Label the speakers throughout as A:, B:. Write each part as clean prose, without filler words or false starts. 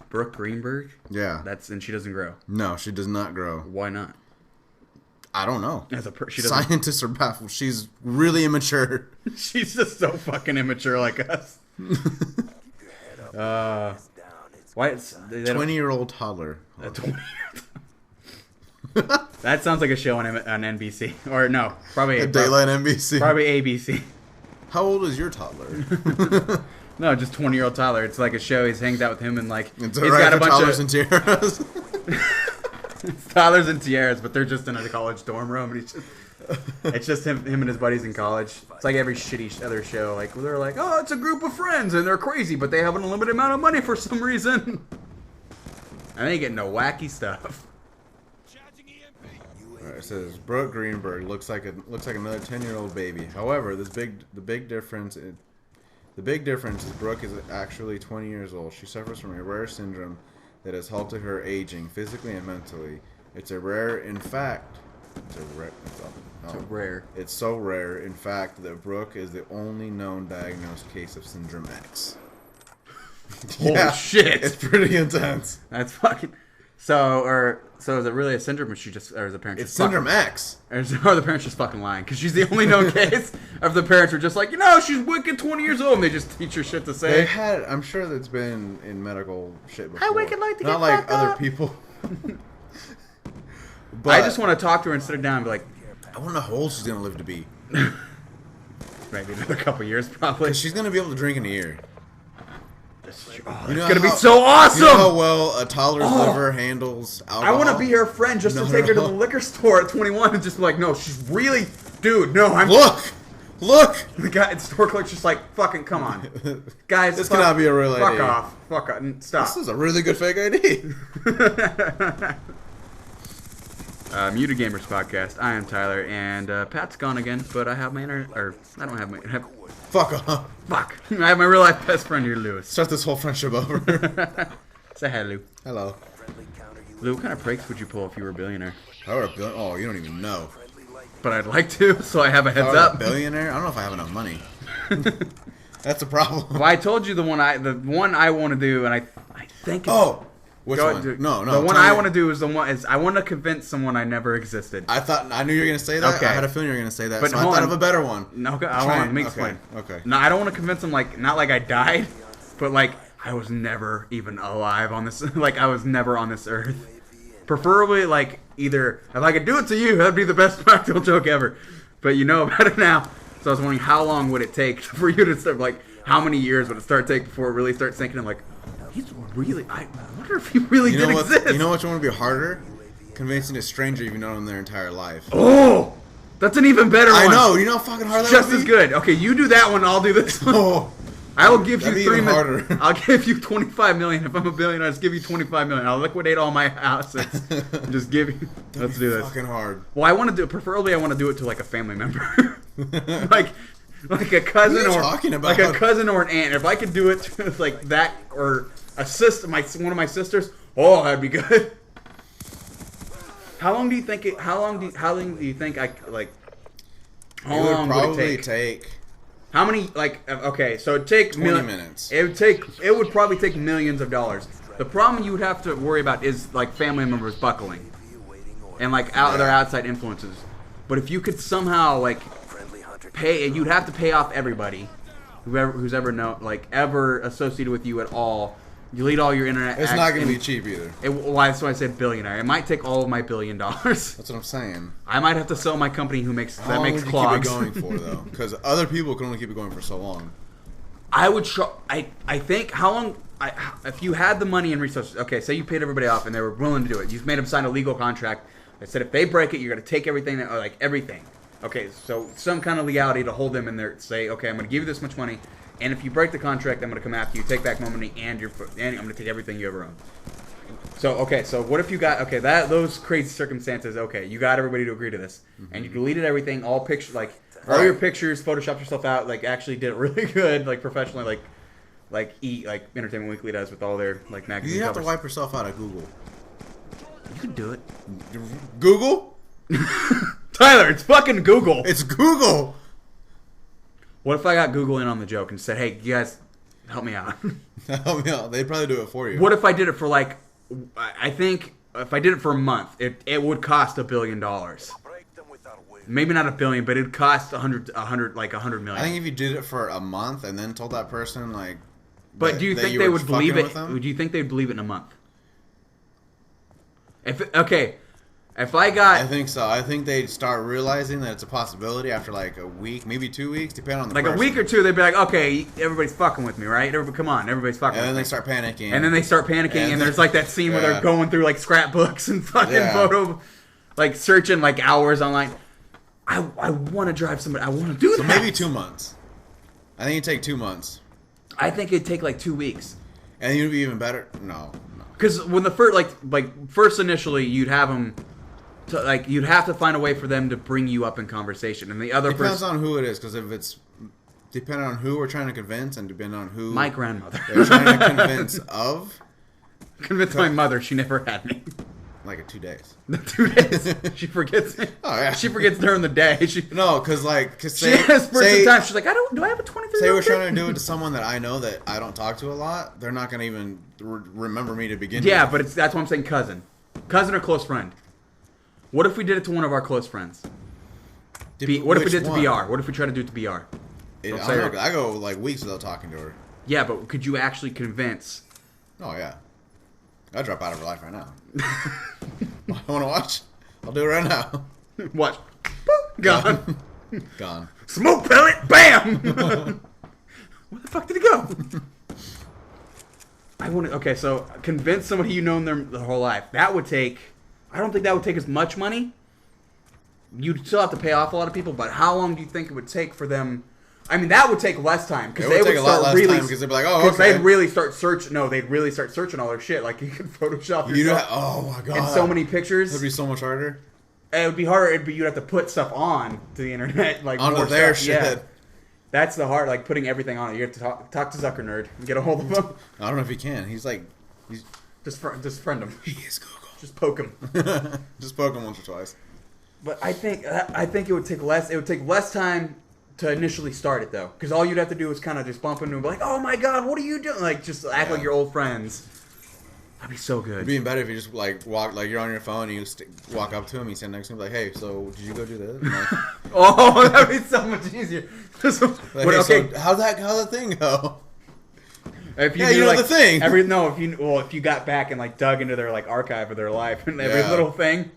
A: Brooke Greenberg?
B: Yeah.
A: And she doesn't grow.
B: No, she does not grow.
A: Why not?
B: I don't know.
A: She doesn't...
B: Scientists are baffled. She's really immature.
A: She's just so fucking immature like us. Why?
B: 20-year-old toddler.
A: A 20-year-old. That sounds like a show on NBC. Or no, probably
B: a Daylight NBC.
A: Probably ABC.
B: How old is your toddler?
A: No, just 20-year-old toddler. It's like a show. He hangs out with him and like
B: he's got a bunch toddlers and tiaras.
A: It's toddlers and tiaras, but they're just in a college dorm room, and it's just him and his buddies in college. It's like every shitty other show. Like they're like, oh, it's a group of friends and they're crazy, but they have an unlimited amount of money for some reason. And they get into wacky stuff.
B: It says Brooke Greenberg looks like another 10-year-old baby. However, the big difference is Brooke is actually 20 years old. She suffers from a rare syndrome that has halted her aging physically and mentally. It's so rare, in fact, that Brooke is the only known diagnosed case of Syndrome X.
A: Holy shit!
B: It's pretty intense.
A: That's fucking... So is it really a syndrome, or is the parents?
B: It's Syndrome X.
A: Or the parents just fucking lying? Because she's the only known case of the parents were just like, she's wicked 20 years old, and they just teach her shit to say.
B: I'm sure that's been in medical shit before.
A: I wicked like to get
B: not like other
A: up.
B: people.
A: But I just want to talk to her and sit her down and be like,
B: I wonder how old she's gonna live to be.
A: Maybe another couple years, probably.
B: She's gonna be able to drink in a year.
A: It's gonna be so awesome!
B: You know how well a toddler's liver handles alcohol?
A: I want to be her friend just to take her to the liquor store at 21 and just be like, no, she's really... Dude, no, I'm...
B: Look!
A: The guy at the store clerk's just like, fucking come on. Guys,
B: this cannot be a real ID.
A: Fuck off. Stop.
B: This is a really good fake ID.
A: Muted Gamers Podcast. I am Tyler, and Pat's gone again, but I have my I don't have my...
B: Fuck off.
A: Fuck. I have my real life best friend here, Lewis.
B: Start this whole friendship over.
A: Say hi, Lou.
B: Hello.
A: Lou, what kind of pranks would you pull if you were a billionaire?
B: If I were a billionaire? Oh, you don't even know.
A: But I'd like to, so I have a heads
B: if I were
A: up.
B: A billionaire? I don't know if I have enough money. That's a problem.
A: Well, I told you the one I want to do, and I think it's...
B: Oh! Which one? No.
A: The one I want to do is I want to convince someone I never existed.
B: I knew you were going to say that. Okay. I had a feeling you were going to say that, but so I thought of a better one.
A: No, hold on. Let me explain.
B: Okay.
A: No, I don't want to convince them, like, not like I died, but like I was never even alive on this, like I was never on this earth. Preferably, like, either, if I could do it to you, that'd be the best practical joke ever. But you know about it now. So I was wondering, how long would it take for you to start, like, how many years would it take before it really starts sinking in, like, he's really, I wonder if he really did exist.
B: You know which one would be harder? Convincing a stranger you've known their entire life.
A: Oh! That's an even better one.
B: I know. You know how fucking hard that
A: Just
B: would be?
A: as good. Okay, you do that one, I'll do this one.
B: Oh.
A: I will give you
B: $3 million.
A: I'll give you $25 million. If I'm a billionaire, I'll just give you $25 million. I'll liquidate all my assets and just give you. Let's do this.
B: Fucking hard.
A: Well, I want to do. Preferably, I want to do it to like a family member, like a cousin or like a cousin or an aunt. If I could do it to like that or a sister, one of my sisters. Oh, that'd be good. How long do you think it? How long do you think I like? How long would it take? How many, like, okay, so it'd take
B: 20 minutes.
A: It would probably take millions of dollars. The problem you would have to worry about is, like, family members buckling. And, like, their outside influences. But if you could somehow, like, you'd have to pay off everybody who's ever associated with you at all. You lead all your internet.
B: It's not going to be cheap either.
A: That's why I said billionaire. It might take all of my $1 billion.
B: That's what I'm saying.
A: I might have to sell my company that makes clogs.
B: How long would you keep it going for, though? Because other people can only keep it going for so long.
A: I would I think how long... if you had the money and resources... Okay, say you paid everybody off and they were willing to do it. You've made them sign a legal contract that said if they break it, you're going to take everything, like everything. Okay, so some kind of legality to hold them in there. Say, okay, I'm going to give you this much money, and if you break the contract, I'm going to come after you, take back my money, and I'm going to take everything you ever own. So, okay, so what if you got, those crazy circumstances, okay, you got everybody to agree to this, and you deleted everything, all pictures, like, all your pictures, photoshopped yourself out, like, actually did it really good, like, professionally, like Entertainment Weekly does with all their, like, magazine
B: You have
A: covers.
B: to wipe yourself out at Google.
A: You can do it.
B: Google?
A: Tyler, it's fucking Google.
B: It's Google.
A: What if I got Google in on the joke and said, hey, you guys, Help me out.
B: Help me out. They'd probably do it for you.
A: What if I did it for like? I think if I did it for a month, it would cost $1 billion. Maybe not $1 billion, but it'd cost 100 million.
B: I think if you did it for a month and then told that person like.
A: But do you think they would believe it? Do you think they'd believe it in a month? If I got...
B: I think so. I think they'd start realizing that it's a possibility after like a week, maybe 2 weeks, depending on the person.
A: A week or two, they'd be like, okay, everybody's fucking with me, right? Come on, everybody's fucking with me.
B: And then they start panicking.
A: And there's like that scene where they're going through like scrapbooks and fucking photo... Like searching like hours online. I want to drive somebody. I want to do that.
B: So maybe 2 months. I think it'd take 2 months.
A: I think it'd take like 2 weeks.
B: And you'd be even better. No.
A: Because when the first initially, you'd have them, you'd have to find a way for them to bring you up in conversation, and the other
B: depends on who it is. Because if it's depending on who we're trying to convince, and depending on who
A: my grandmother
B: they're trying to convince of.
A: Convince my mother she never had me.
B: Like 2 days.
A: 2 days. She forgets me.
B: Oh yeah.
A: She forgets during the day.
B: No, because
A: she has spurts of time. She's like, do I have a 23?
B: Say we're trying to do it to someone that I know that I don't talk to a lot. They're not gonna even remember me to begin with.
A: Yeah, but that's why I'm saying cousin or close friend. What if we did it to one of our close friends? What if we did it to BR? What if we try to do it to BR?
B: I go like weeks without talking to her.
A: Yeah, but could you actually convince?
B: Oh yeah. I'd drop out of her life right now. I want to watch. I'll do it right now.
A: Watch. Boop, gone.
B: Gone.
A: Smoke pellet. Bam. Where the fuck did it go? Okay, so convince somebody you know their whole life. That would take. I don't think that would take as much money. You'd still have to pay off a lot of people, but how long do you think it would take for them? I mean, that would take less time because they would start really because
B: they'd be like, oh, okay.
A: They'd really start searching. No, they'd really start searching all their shit. Like you could Photoshop yourself.
B: Oh my god!
A: And so many pictures.
B: It'd be so much harder.
A: It would be harder. You'd have to put stuff on to the internet, like
B: onto
A: more
B: their
A: stuff.
B: shit.
A: Yeah. That's the hard, like putting everything on it. You have to talk to Zucker Nerd and get a hold of him.
B: I don't know if he can. He's
A: just friend him.
B: He is Google.
A: Just poke him.
B: Just poke him once or twice.
A: But I think it would take less. It would take less time to initially start it though, because all you'd have to do is kind of just bump into him, and be like, "Oh my god, what are you doing?" Like just act like your old friends. That'd be so good.
B: It'd be even better if you just walk you're on your phone and you walk up to him, you stand next to him, like, "Hey, so did you go do this?" Like,
A: oh, that'd be so much easier.
B: So how'd that thing go?
A: If you
B: know the thing.
A: If you got back and like dug into their like archive of their life and every little thing.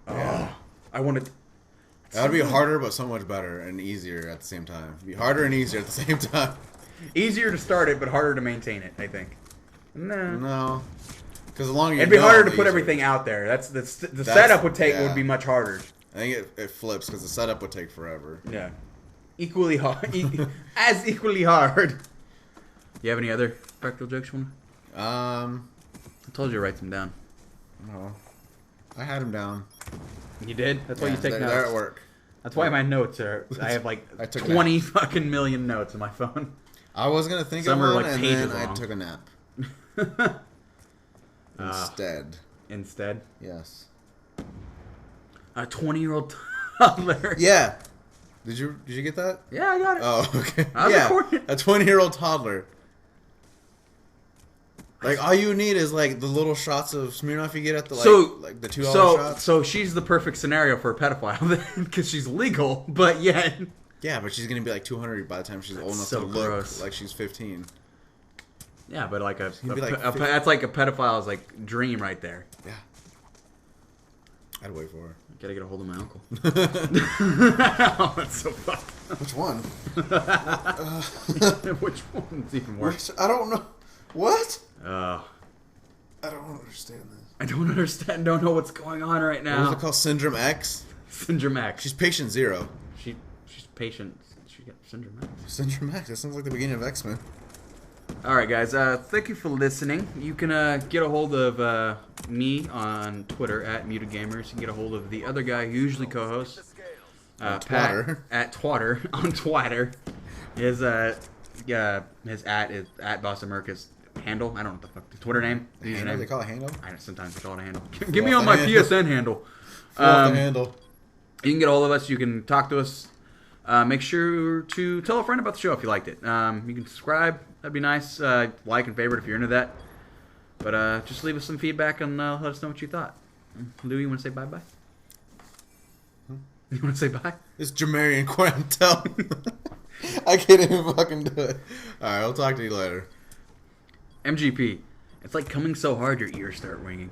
B: Yeah.
A: I wanted.
B: That would be harder, but so much better and easier at the same time. It'd be harder and easier at the same time.
A: Easier to start it, but harder to maintain it. I think.
B: No. Because the longer
A: it'd be harder to put everything out there. The setup would be much harder.
B: I think it flips because the setup would take forever.
A: Yeah. Equally hard. Equally hard. You have any other practical jokes you want? I told you to write them down.
B: No. I had them down.
A: You did? That's why you take notes.
B: They're at work.
A: That's why my notes are. I have like 20 fucking million notes on my phone.
B: I was gonna think of one, and then I took a nap. Instead. Yes.
A: A 20-year-old toddler.
B: Yeah. Did you get that?
A: Yeah, I got it.
B: Oh, okay.
A: I was recording.
B: A 20-year-old toddler. Like all you need is like the little shots of Smirnoff you get at the like the $2 shots.
A: So she's the perfect scenario for a pedophile because she's legal, but yet.
B: Yeah, but she's gonna be like 200 by the time she's old enough to look like she's 15.
A: Yeah, but like that's like a pedophile's like dream right there.
B: Yeah. I'd wait for her.
A: Gotta get a hold of my uncle. Oh, that's so fucked.
B: Which one?
A: Which one's even worse?
B: I don't know. What?
A: I
B: don't understand this.
A: I don't understand. Don't know what's going on right now.
B: What is it called? Syndrome X?
A: Syndrome X.
B: She's patient 0.
A: She's patient. She got Syndrome X.
B: Syndrome X. That sounds like the beginning of X-Men.
A: Alright guys, thank you for listening. You can get a hold of me on Twitter at MutedGamers. You can get a hold of the other guy who usually co-hosts, Pat at Twatter on Twitter. His at is at BossMerc is handle. I don't know what the fuck the Twitter name.
B: Handle? They call it handle?
A: Sometimes they call it a handle. Give me on my PSN handle.
B: The handle.
A: You can get a hold of us. You can talk to us. Make sure to tell a friend about the show if you liked it. You can subscribe. That'd be nice. Like and favorite if you're into that. But just leave us some feedback and let us know what you thought. Lou, you want to say bye-bye? You want to say bye?
B: It's Jamarian Quantel. I can't even fucking do it. Alright, I'll talk to you later.
A: MGP. It's like coming so hard your ears start ringing.